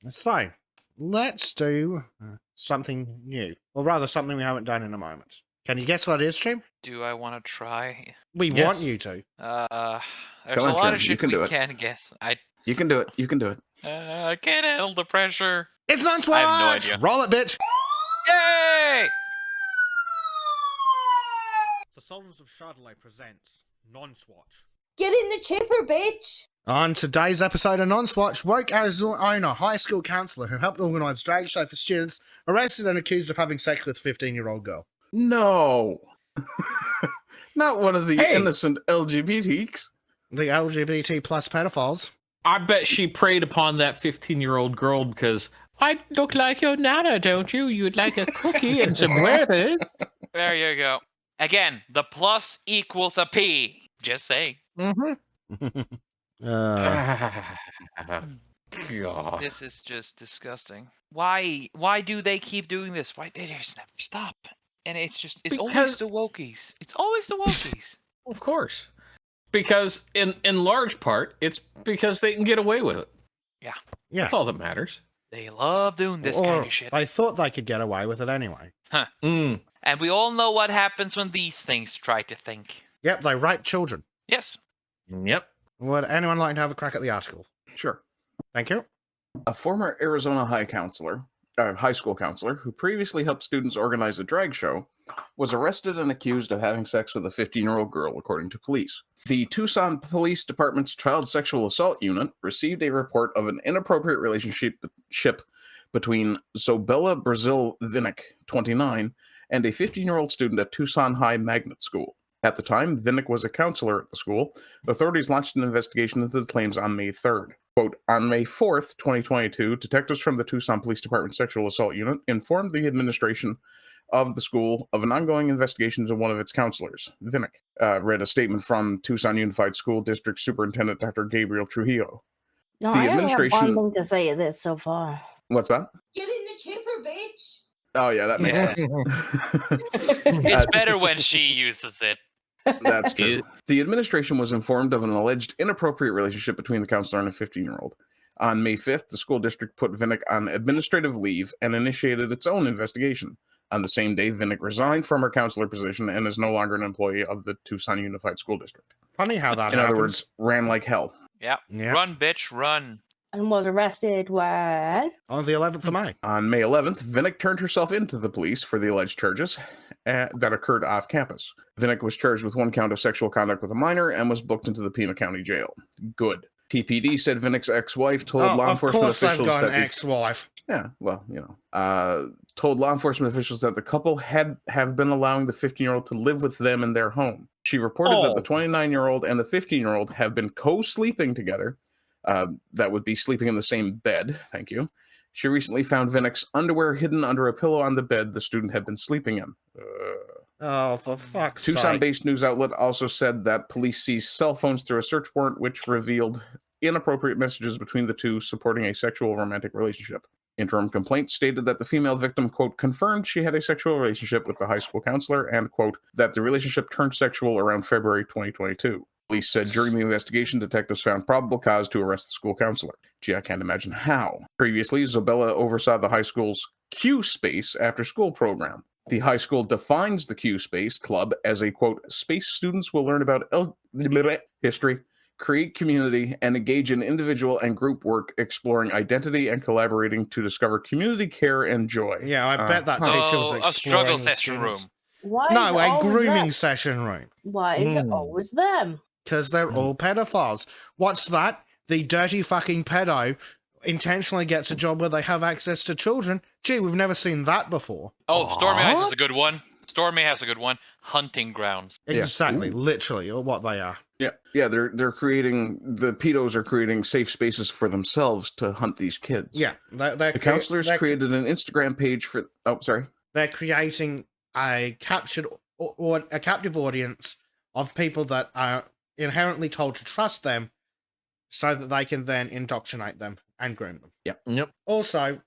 So, let's do something new. Or rather, something we haven't done in a moment. Can you guess what it is, Jim? Do I want to try? We want you to. There's a lot of shit we do it. can guess. You can do it. You can do it. I can't handle the pressure. It's non-swatch! I have no idea. Roll it, bitch! Yay! The Sultans of Chardonnay presents Non-Swatch. Get in the chipper, bitch! On today's episode of Non-Swatch, woke Arizona high school counselor who helped organise drag show for students arrested and accused of having sex with 15-year-old girl. No. Not one of the innocent LGBTs. The LGBT plus pedophiles. I bet she preyed upon that 15-year-old girl because I look like your nana, don't you? You'd like a cookie and some weather. There you go. Again, the plus equals a P. Just saying. Mm-hmm. God. This is just disgusting. Why do they keep doing this? Why they just never stop? And it's always the wokies. It's always the wokies. Of course. Because in large part, it's because they can get away with it. Yeah. That's all that matters. They love doing this kind of shit. They thought they could get away with it anyway. Huh. And we all know what happens when these things try to think. Yep, they rape children. Yes. Yep. Would anyone like to have a crack at the article? Sure. Thank you. A former Arizona high school counselor, who previously helped students organize a drag show, was arrested and accused of having sex with a 15-year-old girl, according to police. The Tucson Police Department's Child Sexual Assault Unit received a report of an inappropriate relationship between Zobella Brazil Vinnick, 29, and a 15-year-old student at Tucson High Magnet School. At the time, Vinnick was a counselor at the school. Authorities launched an investigation into the claims on May 3rd. Quote, on May 4th, 2022, detectives from the Tucson Police Department Sexual Assault Unit informed the administration of the school of an ongoing investigation into one of its counselors. Vinnick read a statement from Tucson Unified School District Superintendent Dr. Gabriel Trujillo. No, The I only administration- have one thing to say to this so far. What's that? Get in the chipper, bitch! Oh, yeah, that makes sense. It's better when she uses it. That's true. The administration was informed of an alleged inappropriate relationship between the counselor and a 15-year-old. On May 5th, the school district put Vinnick on administrative leave and initiated its own investigation. On the same day, Vinnick resigned from her counselor position and is no longer an employee of the Tucson Unified School District. Funny how that In happens. other words, ran like hell. Yeah. Yep. Run, bitch, run. And was arrested when? On the 11th of May. On May 11th, Vinnick turned herself into the police for the alleged charges that occurred off campus. Vinnick was charged with one count of sexual conduct with a minor and was booked into the Pima County Jail. Good. TPD said Vinnick's ex-wife told law enforcement officials Of course they've got that an ex-wife. Yeah, well, told law enforcement officials that the couple have been allowing the 15-year-old to live with them in their home. She reported that the 29-year-old and the 15-year-old have been co-sleeping together. That would be sleeping in the same bed. Thank you. She recently found Vinnick's underwear hidden under a pillow on the bed the student had been sleeping in. Oh, for fuck's sake. Tucson-based news outlet also said that police seized cell phones through a search warrant, which revealed inappropriate messages between the two supporting a sexual romantic relationship. Interim complaint stated that the female victim, quote, confirmed she had a sexual relationship with the high school counselor and, quote, that the relationship turned sexual around February 2022. Police said during the investigation, detectives found probable cause to arrest the school counselor. Gee, I can't imagine how. Previously, Zobella oversaw the high school's Q Space after-school program. The high school defines the Q Space Club as a, quote, space students will learn about history, create community, and engage in individual and group work, exploring identity and collaborating to discover community care and joy. Yeah, I bet that teacher was exploring a struggle the session students. room. Why No, is it a always grooming them? session room. Why is it always them? Because they're all pedophiles. What's that? The dirty fucking pedo intentionally gets a job where they have access to children. Gee, we've never seen that before. Oh, Stormy Eyes is a good one. Stormy has a good one. Hunting grounds. Exactly, Ooh. literally, or what they are. Yeah, they're creating, the pedos are creating safe spaces for themselves to hunt these kids. Yeah, The counselors created an Instagram page for, they're creating a captive audience of people that are inherently told to trust them so that they can then indoctrinate them and groom them. Yep. Also,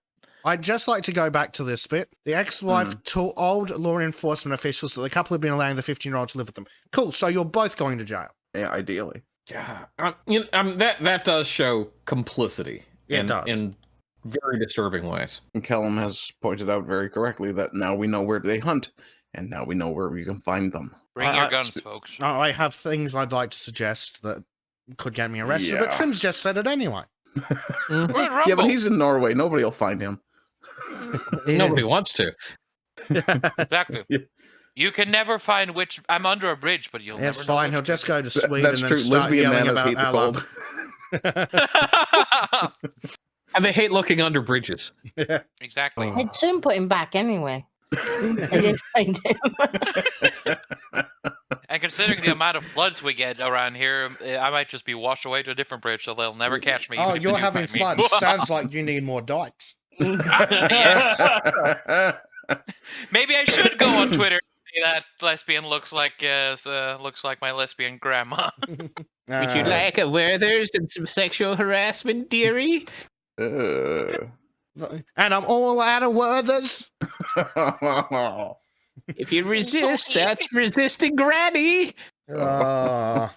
I'd just like to go back to this bit. The ex-wife told law enforcement officials that the couple had been allowing the 15-year-old to live with them. Cool, so you're both going to jail. Yeah, ideally. Yeah, that does show complicity. It does. In very disturbing ways. And Kellum has pointed out very correctly that now we know where they hunt, and now we know where we can find them. Bring I- your I- guns, folks. I have things I'd like to suggest that could get me arrested, but Yeah. Trim's just said it anyway. Mhm. We're at Yeah, but Rumble. he's in Norway. Nobody will find him. Nobody wants to. Exactly. Yeah. You can never find which. I'm under a bridge, but you'll It's never know fine. which He'll just bridge. go to Sweden That's and true. start Lesbian yelling manas about hate the our cold. love. And they hate looking under bridges. Exactly. Oh. I'd soon put him back anyway. I didn't find him. And considering the amount of floods we get around here, I might just be washed away to a different bridge, so they'll never catch me. Oh, even if they you're do having find me. floods. Sounds like you need more dikes. Yes. Maybe I should go on Twitter and say that lesbian looks like my lesbian grandma. Would you like a Werther's and some sexual harassment, dearie? Uh. And I'm all out of Werthers. If you resist, that's resisting Granny. Oh.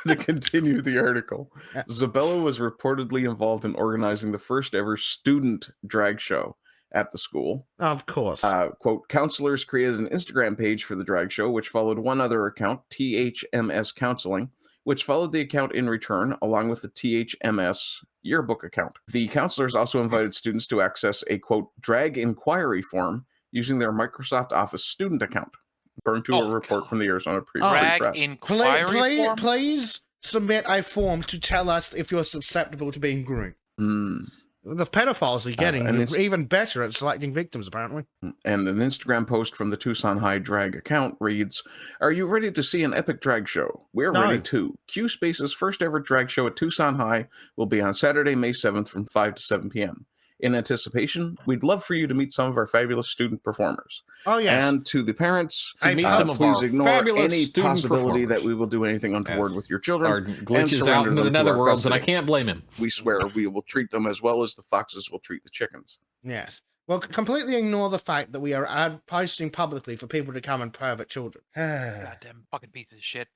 To continue the article, Zabella was reportedly involved in organizing the first ever student drag show at the school. Of course. Quote, counselors created an Instagram page for the drag show, which followed one other account, THMS Counseling, which followed the account in return, along with the THMS yearbook account. The counselors also invited students to access a, quote, drag inquiry form using their Microsoft Office student account, according to a report from the Arizona Free Drag Press. inquiry form? Please submit a form to tell us if you're susceptible to being groomed. Hmm. The pedophiles are getting and it's- even better at selecting victims, apparently. And an Instagram post from the Tucson High Drag account reads, are you ready to see an epic drag show? We're No. ready too. Q Space's first ever drag show at Tucson High will be on Saturday, May 7th from 5 to 7 p.m. In anticipation, we'd love for you to meet some of our fabulous student performers. Oh, yes. And to the parents, To meet some of please our ignore fabulous any student possibility that performers. we will do anything untoward Yes. with your children. Or glitches out surrender into the them to our netherworlds, and I custody. can't blame him. We swear we will treat them as well as the foxes will treat the chickens. Yes. Well, completely ignore the fact that we are posting publicly for people to come and pervert children. Goddamn fucking piece of shit.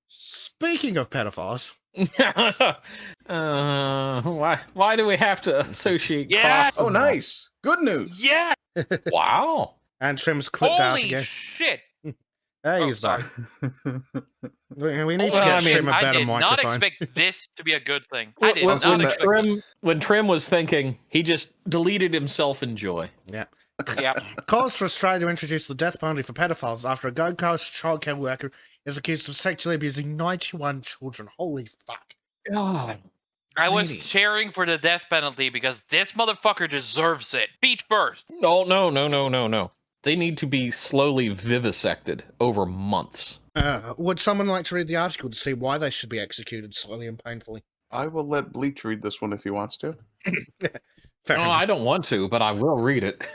Speaking of pedophiles, Why do we have to associate Yeah. Crocs Oh, with- nice. Good news. Yeah. Wow. and Trim's clipped out Holy again. shit. There Oh, he's back. sorry. We need to Well, get I mean, Trim a I better did not microphone. expect this to be a good thing. I did When, not when expect Trim, when Trim was thinking, he just deleted himself in joy. Yeah. Yeah. Calls for Australia to introduce the death penalty for pedophiles after a Gold Coast childcare worker is accused of sexually abusing 91 children. Holy fuck. God. I was Really? cheering for the death penalty because this motherfucker deserves it. Feet first. Oh, no. They need to be slowly vivisected over months. Would someone like to read the article to see why they should be executed slowly and painfully? I will let Bleach read this one if he wants to. Fair Oh, enough. I don't want to, but I will read it.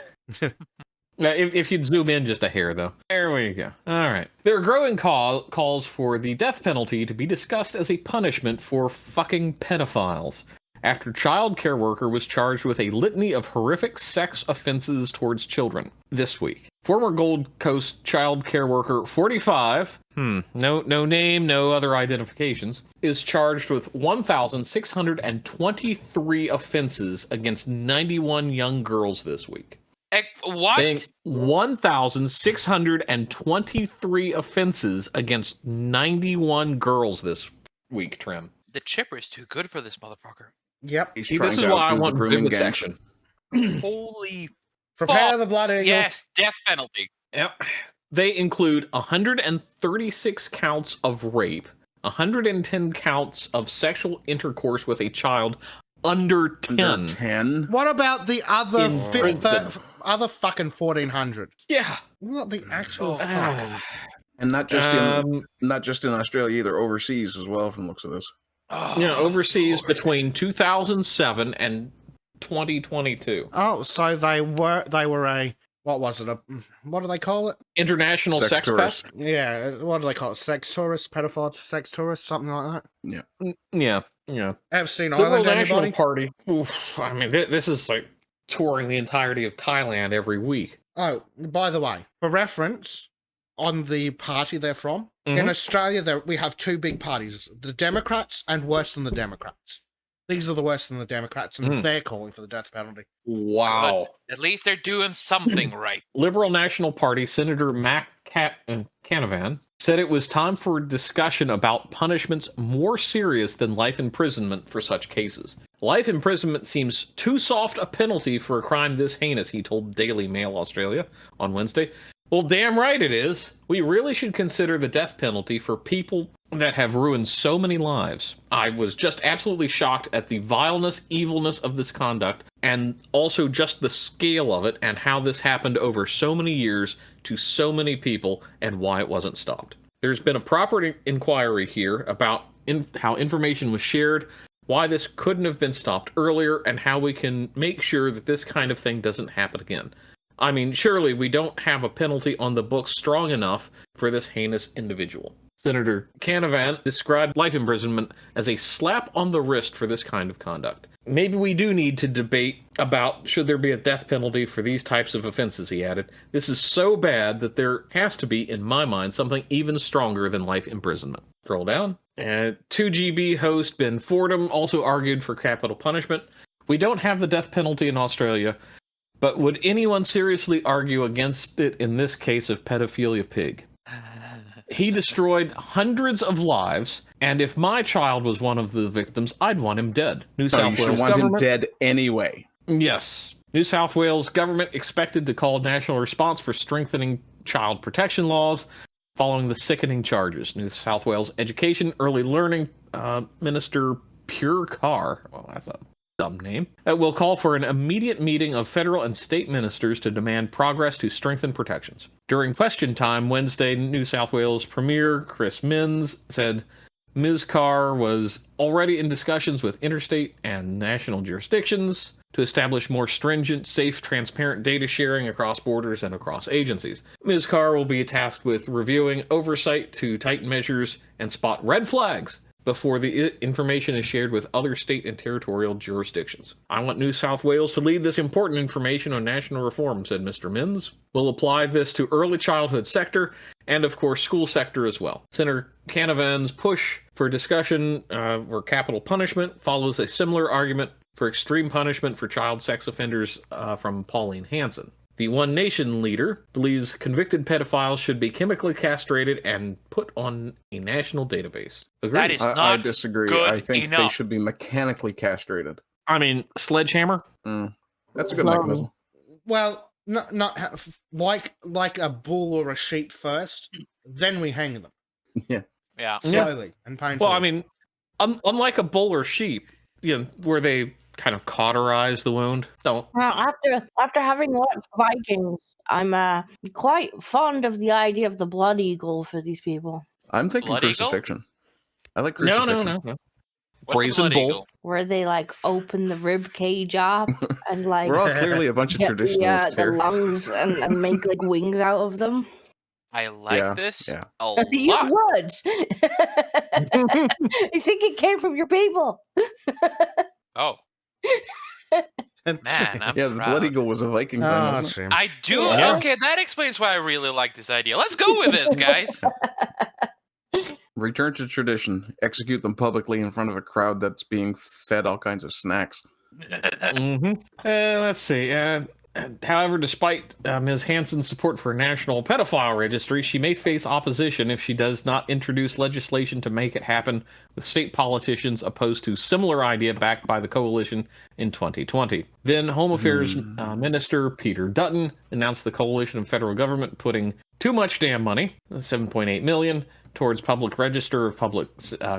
Now, if you'd zoom in just a hair, though. There we go. All right. There are growing calls for the death penalty to be discussed as a punishment for fucking pedophiles, after child care worker was charged with a litany of horrific sex offenses towards children this week. Former Gold Coast child care worker 45, no name, no other identifications, is charged with 1,623 offenses against 91 young girls this week. What? Saying 1,623 offenses against 91 girls this week, Trim. The chipper's too good for this motherfucker. Yep. He's See, trying this is to why I outdo the want grooming gang. vivisection. Holy Prepare Fuck. the blood eagle. yes, death penalty. Yep. They include 136 counts of rape, 110 counts of sexual intercourse with a child under 10. Under 10? What about the other In prison. other fucking 1,400? Yeah. What the actual fuck? And not just Um, not just in Australia either, overseas as well from the looks of this. Oh, you know, overseas Lord. between 2007 and 2022. Oh, so they were a what was it? What do they call it? International Sex sex tourist. pest? Yeah, what do they call it? Sex tourists, pedophiles, sex tourists, something like that. Yeah. Epstein The World Island, National anybody? Party. Oof, I mean, this is like touring the entirety of Thailand every week. Oh, by the way, for reference, on the party they're from, in Mhm. Australia, we have two big parties: the Democrats and worse than the Democrats. These are the worse than the Democrats, and they're calling for the death penalty. Wow. At least they're doing something right. Liberal National Party Senator Mac Canavan said it was time for discussion about punishments more serious than life imprisonment for such cases. Life imprisonment seems too soft a penalty for a crime this heinous, he told Daily Mail Australia on Wednesday. Well, damn right it is. We really should consider the death penalty for people that have ruined so many lives. I was just absolutely shocked at the vileness, evilness of this conduct, and also just the scale of it and how this happened over so many years to so many people and why it wasn't stopped. There's been a proper inquiry here about how information was shared, why this couldn't have been stopped earlier, and how we can make sure that this kind of thing doesn't happen again. I mean, surely we don't have a penalty on the books strong enough for this heinous individual. Senator Canavan described life imprisonment as a slap on the wrist for this kind of conduct. Maybe we do need to debate about should there be a death penalty for these types of offenses, he added. This is so bad that there has to be, in my mind, something even stronger than life imprisonment. Scroll down. 2GB host Ben Fordham also argued for capital punishment. We don't have the death penalty in Australia, but would anyone seriously argue against it in this case of pedophilia pig? He destroyed hundreds of lives, and if my child was one of the victims, I'd want him dead. You should want him dead anyway. Yes. New South Wales government expected to call national response for strengthening child protection laws following the sickening charges. New South Wales Education Early Learning Minister Pure Carr, well, that's a dumb name, will call for an immediate meeting of federal and state ministers to demand progress to strengthen protections. During question time Wednesday, New South Wales Premier Chris Minns said Ms. Carr was already in discussions with interstate and national jurisdictions to establish more stringent, safe, transparent data sharing across borders and across agencies. Ms. Carr will be tasked with reviewing oversight to tighten measures and spot red flags before the information is shared with other state and territorial jurisdictions. I want New South Wales to lead this important information on national reform, said Mr. Minns. We'll apply this to early childhood sector and, of course, school sector as well. Senator Canavan's push for discussion for capital punishment follows a similar argument for extreme punishment for child sex offenders from Pauline Hanson. The One Nation leader believes convicted pedophiles should be chemically castrated and put on a national database. Agreed. That is I disagree. good I think enough. they should be mechanically castrated. I mean, sledgehammer? That's a good mechanism. Well, not like a bull or a sheep first, then we hang them Yeah. slowly and painfully. Well, I mean, unlike a bull or sheep, where they kind of cauterize the wound. So, Well, after having watched Vikings, I'm quite fond of the idea of the blood eagle for these people. I'm thinking Blood eagle? crucifixion. I like crucifixion. no. What's a Brazen blood bull. eagle? Where they like open the rib cage up and like We're all clearly a bunch of get traditionalists the here. lungs and make like wings out of them. I like this yeah. a You lot. would. You think it came from your people? Oh, man, I'm Yeah, the proud. Blood Eagle was a Viking thing, Oh, wasn't it? shame. I do. Yeah. Okay, that explains why I really like this idea. Let's go with this, guys. Return to tradition. Execute them publicly in front of a crowd that's being fed all kinds of snacks. Let's see. However, despite Ms. Hanson's support for a national pedophile registry, she may face opposition if she does not introduce legislation to make it happen, with state politicians opposed to similar idea backed by the coalition in 2020. Then Home Affairs Minister Peter Dutton announced the coalition of federal government putting too much damn money, $7.8 million, towards public register of public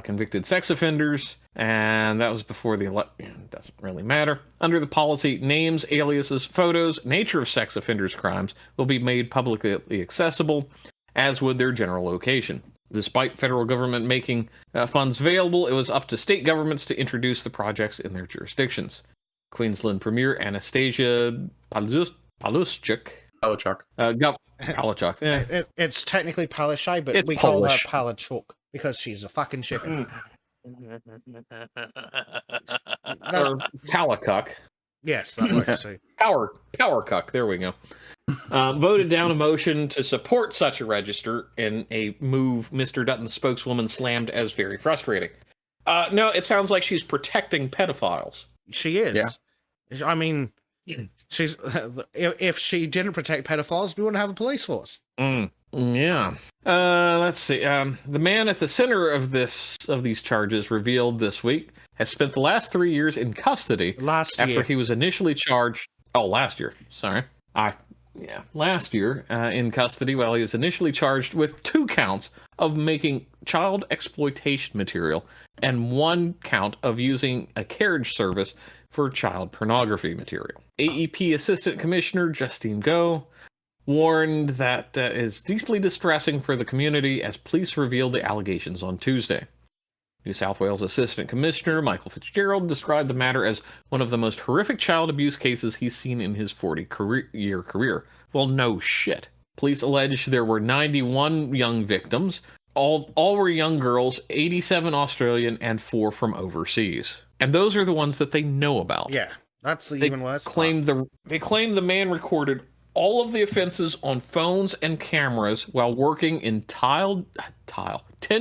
convicted sex offenders, and that was before the election. Doesn't really matter. Under the policy, names, aliases, photos, nature of sex offenders' crimes will be made publicly accessible, as would their general location. Despite federal government making funds available, it was up to state governments to introduce the projects in their jurisdictions. Queensland Premier Anastasia Palaszczuk. Palachuk. Yeah. It's technically Palaszczuk, but It's we Polish. call her Palachuk because she's a fucking chicken. Or Palakuk. Yes, that works too. Power cuck. There we go. Voted down a motion to support such a register in a move Mr. Dutton's spokeswoman slammed as very frustrating. No, it sounds like she's protecting pedophiles. She is. I mean, she's if she didn't protect pedophiles, we wouldn't have a police force. Yeah. Let's see. The man at the center of these charges, revealed this week, has spent the last 3 years in custody after he was initially charged. Oh, last year. Sorry. Last year in custody while he was initially charged with 2 counts of making child exploitation material and 1 count of using a carriage service for child pornography material. AEP Assistant Commissioner Justine Go warned that is deeply distressing for the community as police revealed the allegations on Tuesday. New South Wales Assistant Commissioner Michael Fitzgerald described the matter as one of the most horrific child abuse cases he's seen in his 40-year career. Well, no shit. Police allege there were 91 young victims. All were young girls, 87 Australian and 4 from overseas. And those are the ones that they know about. Yeah, that's the even worse. They claim the man recorded all of the offenses on phones and cameras while working in 10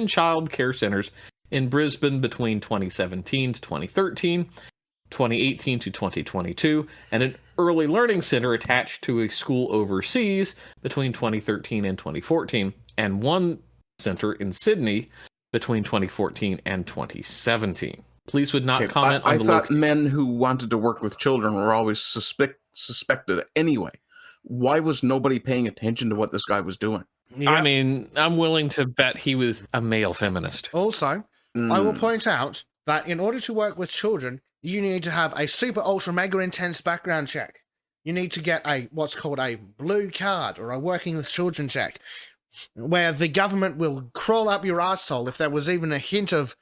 child care centers in Brisbane between 2017 to 2013, 2018 to 2022, and an early learning center attached to a school overseas between 2013 and 2014, and 1 center in Sydney between 2014 and 2017. Police would not comment on the I thought men who wanted to work with children were always suspected anyway. Why was nobody paying attention to what this guy was doing? Yep. I mean, I'm willing to bet he was a male feminist. Also, I will point out that in order to work with children, you need to have a super ultra mega intense background check. You need to get what's called a blue card or a working with children check, where the government will crawl up your arsehole if there was even a hint of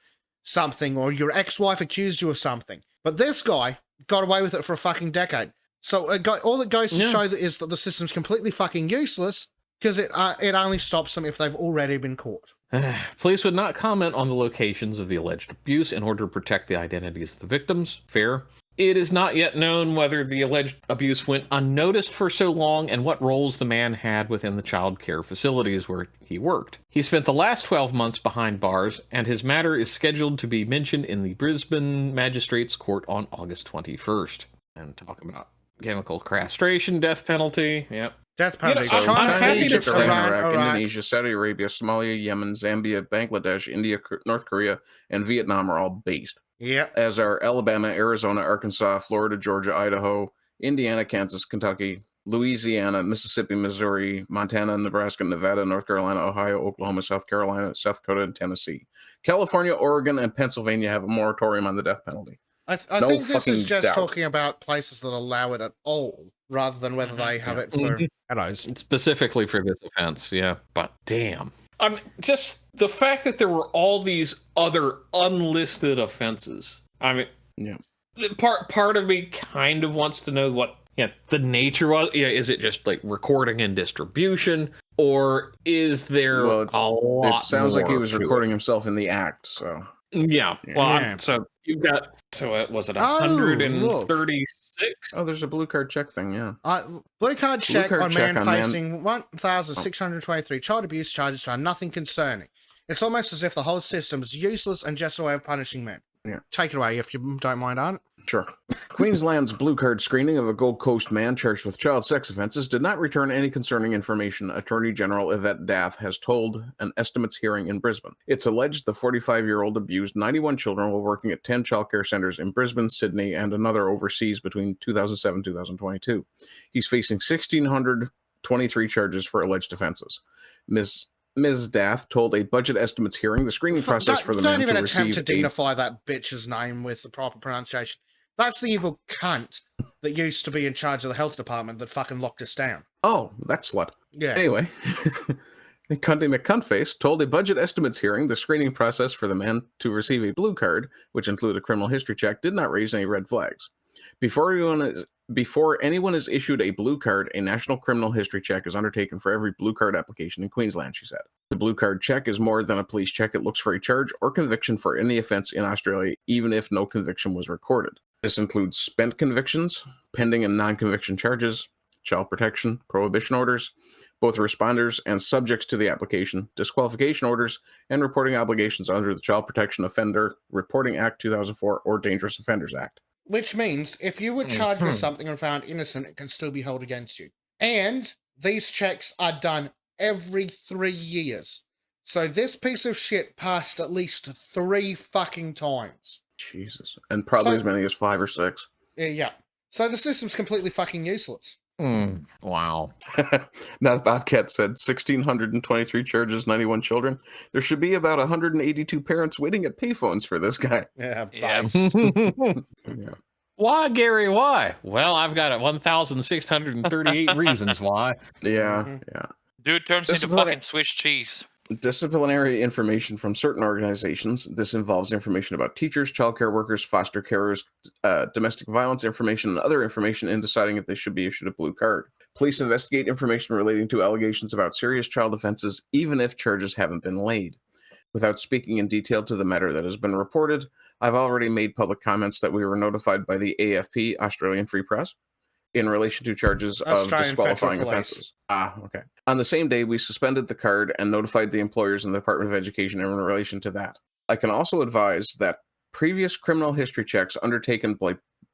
something or your ex-wife accused you of something. But this guy got away with it for a fucking decade. So all it goes to show is that the system's completely fucking useless because it only stops them if they've already been caught. Police would not comment on the locations of the alleged abuse in order to protect the identities of the victims. Fair. It is not yet known whether the alleged abuse went unnoticed for so long and what roles the man had within the child care facilities where he worked. He spent the last 12 months behind bars, and his matter is scheduled to be mentioned in the Brisbane Magistrates Court on August 21st. And talk about chemical castration, death penalty. Yep. Death penalty. So I'm happy Egypt, to Iran, Iraq, Indonesia, Saudi Arabia, Somalia, Yemen, Zambia, Bangladesh, India, North Korea, and Vietnam are all based. Yep. As are Alabama, Arizona, Arkansas, Florida, Georgia, Idaho, Indiana, Kansas, Kentucky, Louisiana, Mississippi, Missouri, Montana, Nebraska, Nevada, North Carolina, Ohio, Oklahoma, South Carolina, South Dakota, and Tennessee. California, Oregon, and Pennsylvania have a moratorium on the death penalty. I think this is just talking about places that allow it at all, rather than whether they have it for adults. Specifically for this offense, yeah. But damn. Just the fact that there were all these other unlisted offenses. I mean, part of me kind of wants to know what the nature was. Yeah, is it just like recording and distribution, or is there a lot? It sounds like he was more to recording it? himself in the act. So Yeah. Well, so you've got was it 136? Oh, there's a blue card check thing. Yeah. Blue card check on man on facing 1,623 child abuse charges found nothing concerning. It's almost as if the whole system is useless and just a way of punishing men. Yeah. Take it away if you don't mind, Art. Sure. Queensland's blue card screening of a Gold Coast man charged with child sex offences did not return any concerning information, Attorney General Yvette Dath has told an estimates hearing in Brisbane. It's alleged the 45-year-old abused 91 children while working at 10 childcare centres in Brisbane, Sydney, and another overseas between 2007 and 2022. He's facing 1,623 charges for alleged offences. Ms. Dath told a budget estimates hearing the screening process for the man to receive... Don't even attempt to dignify that bitch's name with the proper pronunciation. That's the evil cunt that used to be in charge of the health department that fucking locked us down. Oh, that slut. Yeah. Anyway, Cunty McCuntface told a budget estimates hearing the screening process for the man to receive a blue card, which included a criminal history check, did not raise any red flags. Before anyone is issued a blue card, a national criminal history check is undertaken for every blue card application in Queensland, she said. The blue card check is more than a police check. It looks for a charge or conviction for any offence in Australia, even if no conviction was recorded. This includes spent convictions, pending and non-conviction charges, child protection, prohibition orders, both responders and subjects to the application, disqualification orders, and reporting obligations under the Child Protection Offender Reporting Act 2004 or Dangerous Offenders Act. Which means if you were charged with something and found innocent, it can still be held against you. And these checks are done every 3 years. So this piece of shit passed at least 3 fucking times. Jesus. And probably as many as 5 or 6. Yeah. So the system's completely fucking useless. Wow. Now, Bobcat said 1,623 charges, 91 children. There should be about 182 parents waiting at payphones for this guy. Yeah, Yep. Yeah. Why, Gary? Why? Well, I've got 1,638 reasons why. Yeah. Dude turns into fucking Swiss cheese. Disciplinary information from certain organizations. This involves information about teachers, childcare workers, foster carers, domestic violence information, and other information in deciding if they should be issued a blue card. Police investigate information relating to allegations about serious child offenses, even if charges haven't been laid. Without speaking in detail to the matter that has been reported, I've already made public comments that we were notified by the AFP, Australian Free Press, in relation to charges of Australian disqualifying Federal Police. offenses. Okay. On the same day, we suspended the card and notified the employers in the Department of Education in relation to that. I can also advise that previous criminal history checks undertaken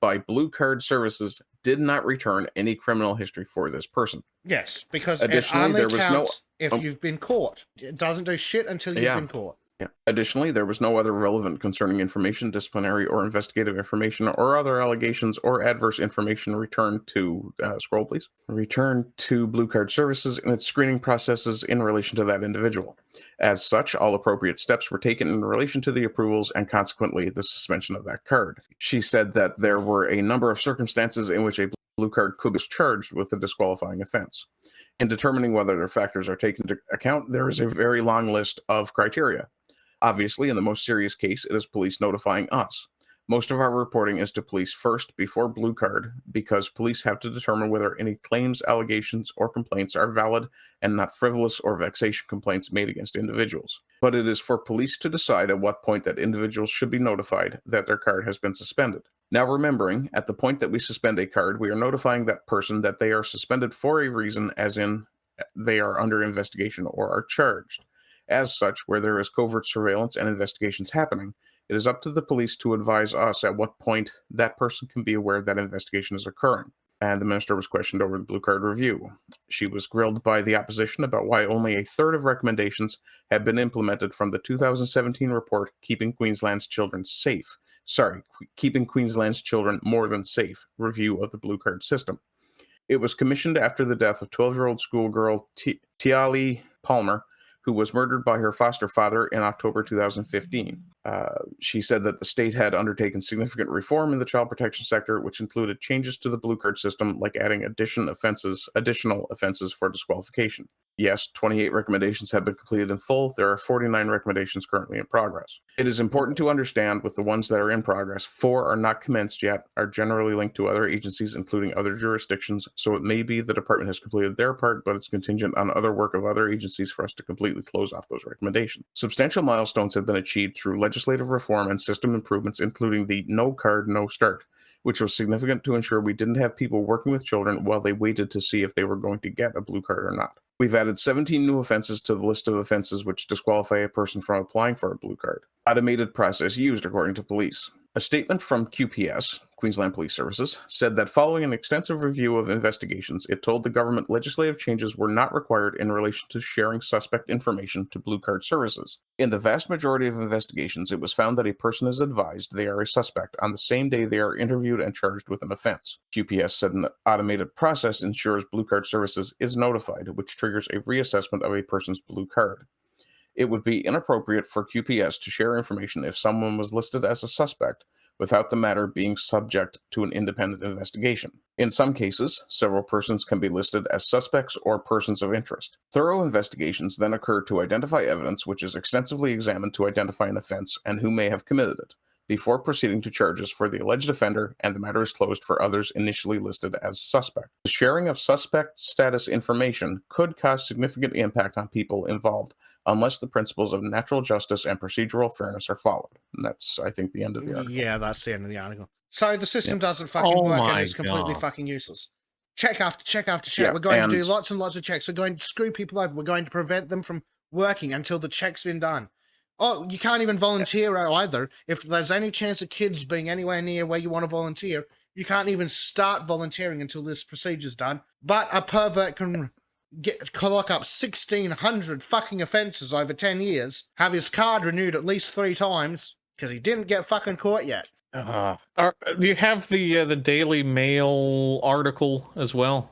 by Blue Card Services did not return any criminal history for this person. Yes, because Additionally, it only there was counts if you've been caught. It doesn't do shit until you've been caught. Yeah. Additionally, there was no other relevant concerning information, disciplinary or investigative information, or other allegations or adverse information returned to, scroll please, returned to Blue Card Services in its screening processes in relation to that individual. As such, all appropriate steps were taken in relation to the approvals and consequently the suspension of that card. She said that there were a number of circumstances in which a blue card could be charged with a disqualifying offense. In determining whether their factors are taken into account, there is a very long list of criteria. Obviously, in the most serious case, it is police notifying us. Most of our reporting is to police first before Blue Card because police have to determine whether any claims, allegations, or complaints are valid and not frivolous or vexation complaints made against individuals. But it is for police to decide at what point that individuals should be notified that their card has been suspended. Now remembering, at the point that we suspend a card, we are notifying that person that they are suspended for a reason, as in they are under investigation or are charged. As such, where there is covert surveillance and investigations happening, it is up to the police to advise us at what point that person can be aware that investigation is occurring. And the minister was questioned over the Blue Card review. She was grilled by the opposition about why only a third of recommendations had been implemented from the 2017 report, Keeping Queensland's Children Safe. Keeping Queensland's Children More Than Safe review of the Blue Card system. It was commissioned after the death of 12-year-old schoolgirl Tiali Palmer, who was murdered by her foster father in October 2015. She said that the state had undertaken significant reform in the child protection sector, which included changes to the Blue Card system, like adding additional offenses for disqualification. Yes, 28 recommendations have been completed in full. There are 49 recommendations currently in progress. It is important to understand with the ones that are in progress, 4 are not commenced yet, are generally linked to other agencies, including other jurisdictions, so it may be the department has completed their part, but it's contingent on other work of other agencies for us to completely close off those recommendations. Substantial milestones have been achieved through legislative reform and system improvements, including the No Card, No Start, which was significant to ensure we didn't have people working with children while they waited to see if they were going to get a blue card or not. We've added 17 new offenses to the list of offenses which disqualify a person from applying for a blue card. Automated process used, according to police. A statement from QPS, Queensland Police Services, said that following an extensive review of investigations, it told the government legislative changes were not required in relation to sharing suspect information to Blue Card Services. In the vast majority of investigations, it was found that a person is advised they are a suspect on the same day they are interviewed and charged with an offense. QPS said an automated process ensures Blue Card Services is notified, which triggers a reassessment of a person's blue card. It would be inappropriate for QPS to share information if someone was listed as a suspect without the matter being subject to an independent investigation. In some cases, several persons can be listed as suspects or persons of interest. Thorough investigations then occur to identify evidence which is extensively examined to identify an offense and who may have committed it, before proceeding to charges for the alleged offender, and the matter is closed for others initially listed as suspect. The sharing of suspect status information could cause significant impact on people involved unless the principles of natural justice and procedural fairness are followed. And that's, I think, the end of the article. Yeah, that's the end of the article. So the system doesn't fucking work and it's completely fucking useless. check after check after check. Yeah, We're going to do and- lots and lots of checks. We're going to screw people over. We're going to prevent them from working until the check's been done. Oh, you can't even volunteer either. If there's any chance of kids being anywhere near where you want to volunteer, you can't even start volunteering until this procedure's done. But a pervert can lock up 1,600 fucking offences over 10 years, have his card renewed at least 3 times, because he didn't get fucking caught yet. Do you have the Daily Mail article as well?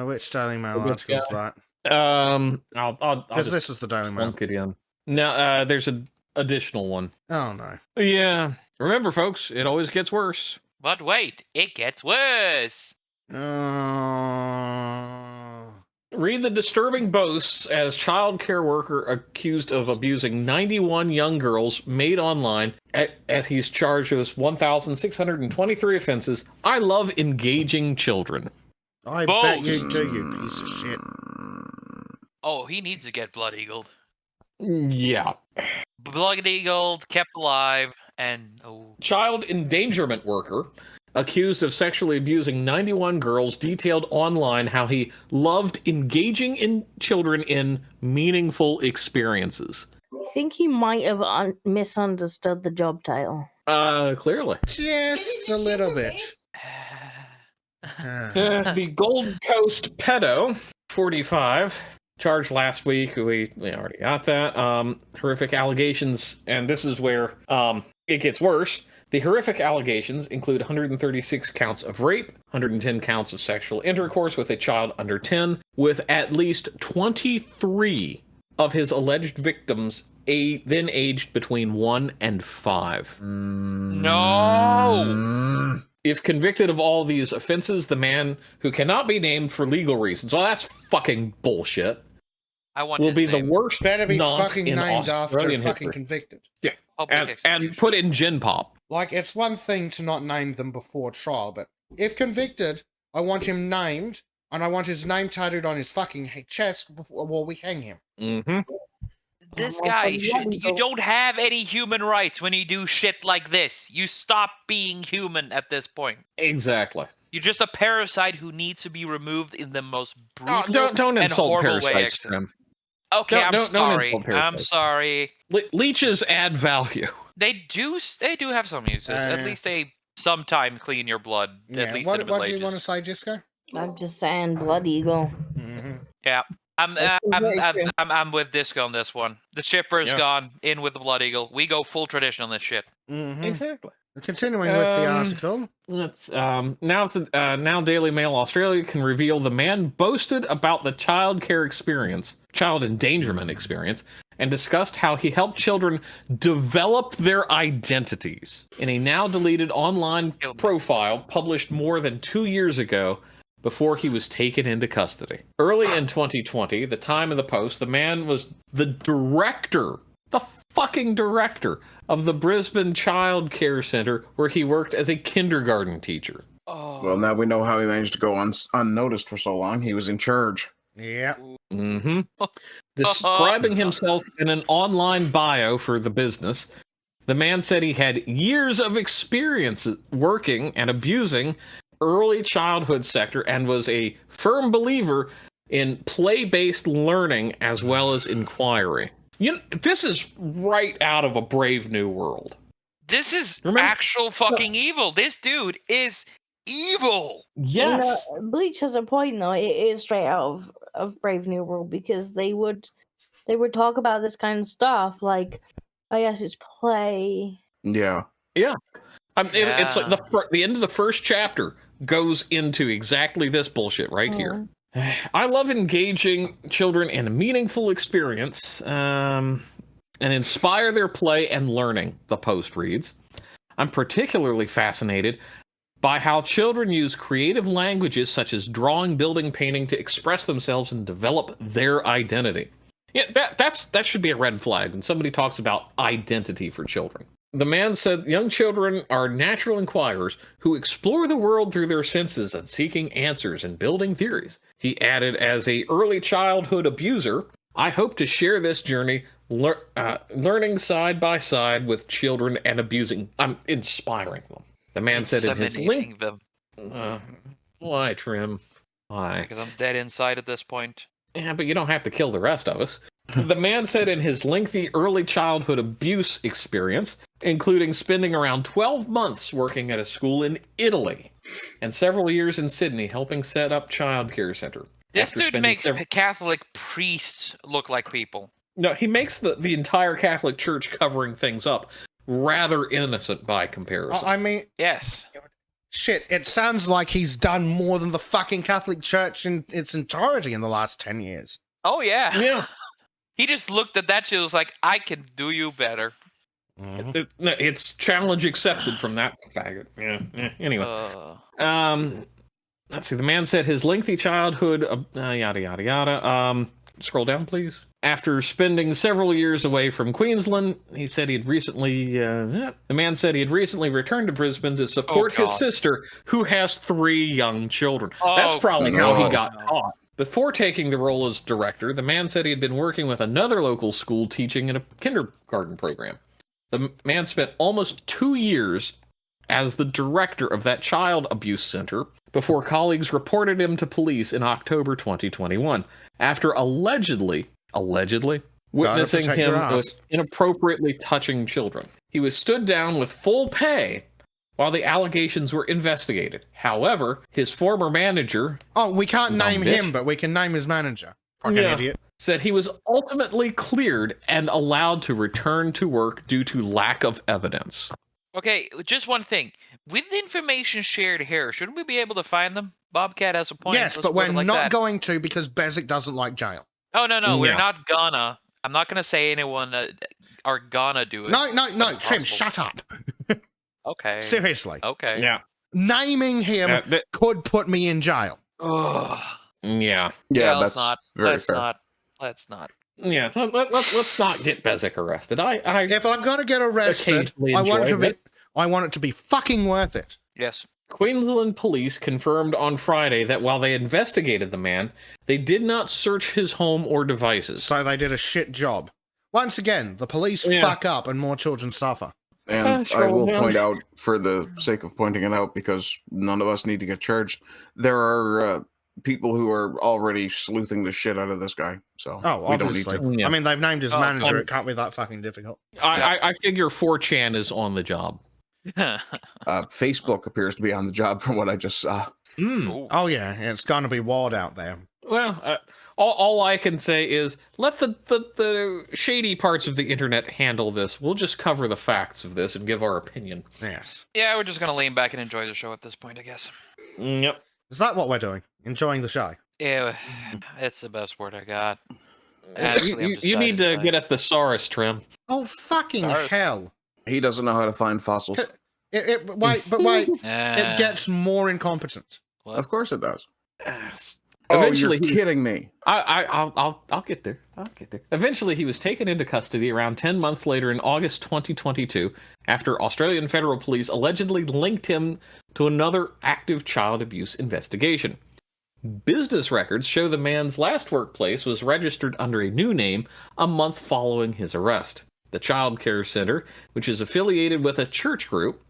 Which Daily Mail For this article is that? I'll Because just this is the Daily Mail. plunk it in. No, there's an additional one. Oh, no. Yeah. Remember, folks, it always gets worse. But wait, it gets worse. Read the disturbing boasts as childcare worker accused of abusing 91 young girls made online as he's charged with 1,623 offenses. I love engaging children. I Both. bet you do, you piece of shit. Oh, he needs to get blood eagled. Yeah. Blood eagled, kept alive, and Child endangerment worker accused of sexually abusing 91 girls detailed online how he loved engaging in children in meaningful experiences. I think he might have misunderstood the job title. Clearly. Just a little bit. The Gold Coast pedo, 45, charged last week. We already got that. Horrific allegations, and this is where it gets worse. The horrific allegations include 136 counts of rape, 110 counts of sexual intercourse with a child under 10, with at least 23 of his alleged victims then aged between 1 and 5. No! If convicted of all these offenses, the man, who cannot be named for legal reasons, well, that's fucking bullshit, I want will his be name. the worst Better be nonce fucking in named after Australian fucking history. convicted. Public And execution. put in Gen Pop. Like, it's one thing to not name them before trial, but if convicted, I want him named, and I want his name tattooed on his fucking chest while we hang him. Mm-hmm. This Well, guy, blood you eagle. don't have any human rights when you do shit like this. You stop being human at this point. Exactly. You're just a parasite who needs to be removed in the most brutal Don't and insult horrible way. parasites, Jim. Okay, Don't I'm sorry. insult I'm parasites. sorry. Leeches add value. They do have some uses. At least they sometime clean your blood. Yeah, At least what in do the you want to villages. say, Jisco? I'm just saying, blood eagle. Mm-hmm. Yeah. I'm with Disco on this one. The chipper is Yes. gone. In with the Blood Eagle. We go full tradition on this shit. Mm-hmm. Exactly. Continuing with the article. Let's now Daily Mail Australia can reveal the man boasted about the child endangerment experience, and discussed how he helped children develop their identities in a now deleted online profile published more than 2 years ago before he was taken into custody. Early in 2020, the time of the post, the man was the fucking director of the Brisbane Child Care Centre, where he worked as a kindergarten teacher. Oh. Well, now we know how he managed to go unnoticed for so long. He was in charge. Yeah. Mm-hmm. Describing himself in an online bio for the business, the man said he had years of experience working and abusing early childhood sector and was a firm believer in play-based learning as well as inquiry. This is right out of A Brave New World. This is Remember- actual fucking evil. This dude is evil. Yes. No, Bleach has a point though. It is straight out of Brave New World, because they would talk about this kind of stuff like, oh yes, it's play. Yeah. It's like the end of the first chapter goes into exactly this bullshit right here. I love engaging children in a meaningful experience and inspire their play and learning, the post reads. I'm particularly fascinated by how children use creative languages such as drawing, building, painting to express themselves and develop their identity. Yeah, that should be a red flag when somebody talks about identity for children. The man said young children are natural inquirers who explore the world through their senses and seeking answers and building theories. He added, as a early childhood abuser, I hope to share this journey learning side by side with children and inspiring them. The man said in his Inseminating them. Why, Trim? Why? Because I'm dead inside at this point. Yeah, but you don't have to kill the rest of us. The man said in his lengthy early childhood abuse experience, including spending around 12 months working at a school in Italy and several years in Sydney helping set up childcare center. This dude makes Catholic priests look like people. No, he makes the entire Catholic Church covering things up rather innocent by comparison. I mean, yes. Shit, it sounds like he's done more than the fucking Catholic Church in its entirety in the last 10 years. Oh, yeah. Yeah. He just looked at that shit and was like, I can do you better. It's challenge accepted from that faggot. Yeah. Anyway. Let's see. The man said his lengthy childhood, yada, yada, yada. Scroll down, please. After spending several years away from Queensland, he said he'd recently, the man said he had recently returned to Brisbane to support his sister, who has 3 young children. That's probably how he got caught. Before taking the role as director, the man said he had been working with another local school teaching in a kindergarten program. The man spent almost 2 years as the director of that child abuse center before colleagues reported him to police in October 2021 after allegedly witnessing him inappropriately touching children. He was stood down with full pay while the allegations were investigated. However, his former manager... Oh, we can't name him, but we can name his manager. Fucking idiot. Said he was ultimately cleared and allowed to return to work due to lack of evidence. Okay, just one thing. With the information shared here, shouldn't we be able to find them? Bobcat has a point. Yes, but we're not going to because Bezic doesn't like jail. Oh, no, we're not gonna. I'm not gonna say anyone are gonna do it. No, Trim, shut up. Okay. Seriously. Okay. Yeah. Naming him could put me in jail. Ugh. Yeah. Yeah, let's that's not. very Let's fair. not. Let's not. Yeah, let's not get Bezic arrested. If I'm going to get arrested, I want it to be fucking worth it. Yes. Queensland police confirmed on Friday that while they investigated the man, they did not search his home or devices. So they did a shit job. Once again, the police fuck up and more children suffer. And I will point out, for the sake of pointing it out, because none of us need to get charged, there are people who are already sleuthing the shit out of this guy. So we don't need to. I mean, they've named his manager. It can't be that fucking difficult. I figure 4chan is on the job. Facebook appears to be on the job from what I just saw. Oh yeah, it's gonna be wild out there. Well, all I can say is let the shady parts of the internet handle this. We'll just cover the facts of this and give our opinion. Yes. Yeah, we're just gonna lean back and enjoy the show at this point, I guess. Yep. Is that what we're doing? Enjoying the show? Yeah, it's the best word I got. You need to get a thesaurus, Trim. Oh fucking hell! He doesn't know how to find fossils. Wait, it gets more incompetent. What? Of course it does. Eventually, you're kidding me. I'll get there. Eventually, he was taken into custody around 10 months later in August 2022 after Australian federal police allegedly linked him to another active child abuse investigation. Business records show the man's last workplace was registered under a new name a month following his arrest. The Childcare Center, which is affiliated with a church group,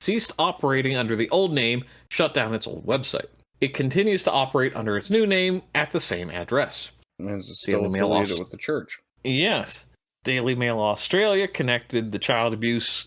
ceased operating under the old name, shut down its old website. It continues to operate under its new name at the same address. It's still affiliated with the church. Yes. Daily Mail Australia connected the Childcare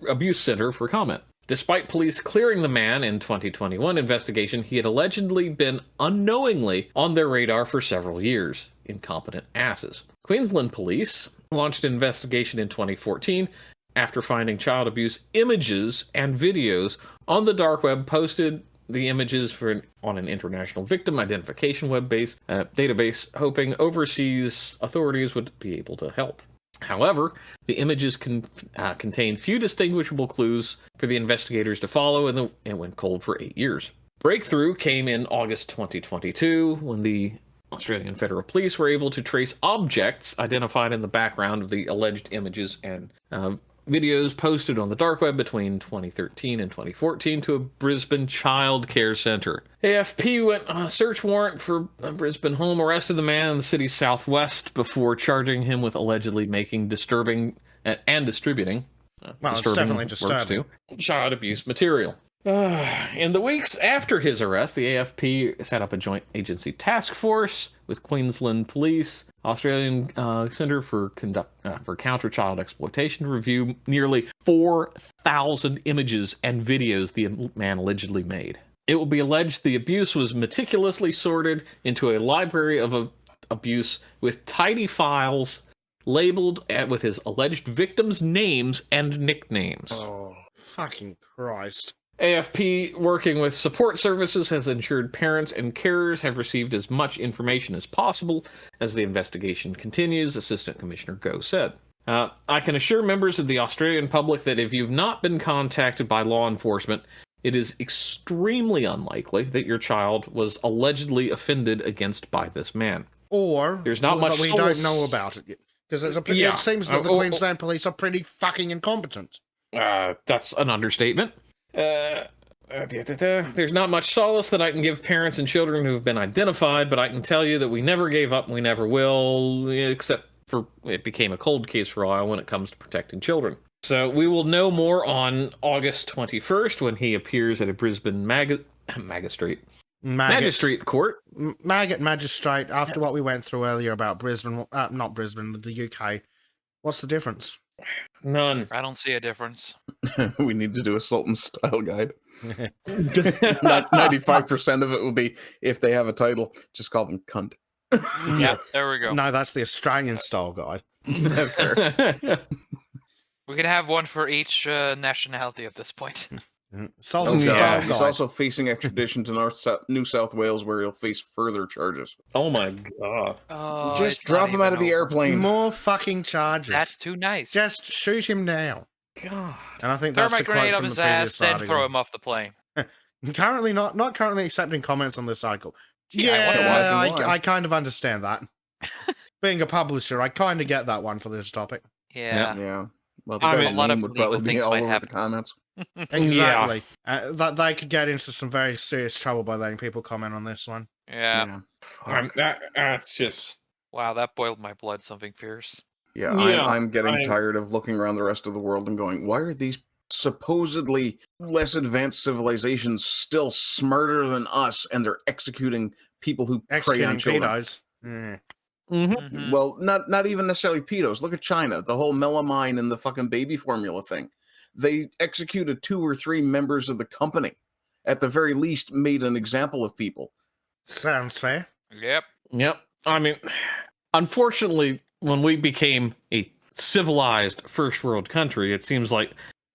Abuse Center for comment. Despite police clearing the man in 2021 investigation, he had allegedly been unknowingly on their radar for several years. Incompetent asses. Queensland police launched an investigation in 2014 after finding child abuse images and videos on the dark web. Posted the images on an international victim identification database, hoping overseas authorities would be able to help. However, the images contain few distinguishable clues for the investigators to follow, and it went cold for 8 years. Breakthrough came in August 2022 when the Australian Federal Police were able to trace objects identified in the background of the alleged images and videos posted on the dark web between 2013 and 2014 to a Brisbane childcare center. AFP went on a search warrant for a Brisbane home, arrested the man in the city's southwest before charging him with allegedly making disturbing and distributing well, it's definitely disturbing child abuse material. In the weeks after his arrest, the AFP set up a joint agency task force with Queensland Police, Australian Centre for Counter Child Exploitation to review nearly 4,000 images and videos the man allegedly made. It will be alleged the abuse was meticulously sorted into a library of abuse with tidy files labeled with his alleged victims' names and nicknames. Oh, fucking Christ. AFP, working with support services, has ensured parents and carers have received as much information as possible as the investigation continues, Assistant Commissioner Go said. I can assure members of the Australian public that if you've not been contacted by law enforcement, it is extremely unlikely that your child was allegedly offended against by this man. Or there's not much we don't know about it yet. Because it seems that the Queensland police are pretty fucking incompetent. That's an understatement. There's not much solace that I can give parents and children who have been identified, but I can tell you that we never gave up and we never will, except for it became a cold case for a while when it comes to protecting children. So we will know more on August 21st when he appears at a Brisbane magistrate court. Magistrate, after what we went through earlier about Brisbane, not Brisbane, the UK. What's the difference? None. I don't see a difference. We need to do a Sultan style guide. 95% of it will be, if they have a title, just call them cunt. Yeah, there we go. No, that's the Australian style guide. We could have one for each nationality at this point. Sultan style He's guide. also facing extradition to New South Wales, where he'll face further charges. Oh my god. Oh, Just it's drop not him out of even the over. airplane. More fucking charges. That's too nice. Just shoot him now. God. And I think throw that's my the quote grenade up from the his previous ass, then article. throw him off the plane. Currently not currently accepting comments on this article. Yeah, I wonder why. I kind of understand that. Being a publisher, I kind of get that one for this topic. Yeah. Yeah. Well, I the mean, guy's a lot name of would probably legal be things all might over happen. the comments. Exactly. That they could get into some very serious trouble by letting people comment on this one. Yeah. That's just... Wow, that boiled my blood, something fierce. Yeah, I'm getting tired of looking around the rest of the world and going, why are these supposedly less advanced civilizations still smarter than us, and they're executing people who prey on children? Pedos. Mm. Mhm. Well, not even necessarily pedos. Look at China, the whole melamine and the fucking baby formula thing. They executed 2 or 3 members of the company. At the very least, made an example of people. Sounds fair. Yep. I mean, unfortunately, when we became a civilized first world country, it seems like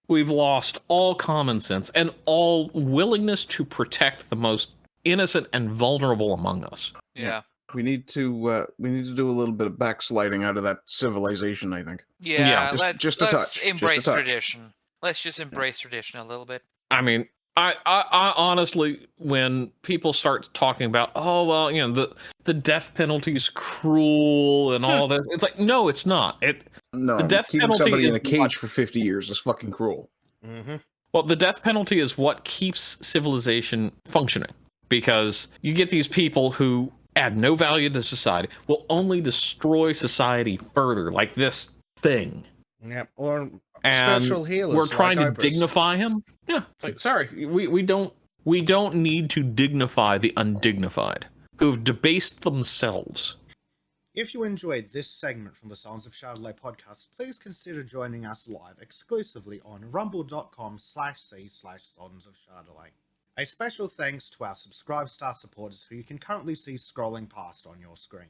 we've lost all common sense and all willingness to protect the most innocent and vulnerable among us. Yeah. We need to do a little bit of backsliding out of that civilization, I think. Yeah. Just a let's touch. embrace Just a touch. tradition. Let's just embrace tradition a little bit. I mean, I honestly, when people start talking about, oh well, the death penalty is cruel and all that, it's like, no, it's not. No, the death keeping penalty somebody in is a cage for 50 years is fucking cruel. Mm-hmm. Well, the death penalty is what keeps civilization functioning, because you get these people who add no value to society, will only destroy society further, like this thing. Yep. Or And spiritual healers. we're trying like to Oprah's. dignify him. Yeah, it's like, sorry, we don't need to dignify the undignified who've debased themselves. If you enjoyed this segment from the Sons of Chardonnay podcast, please consider joining us live exclusively on rumble.com/c/Sons of Chardonnay. A special thanks to our Subscribe Star supporters who you can currently see scrolling past on your screen.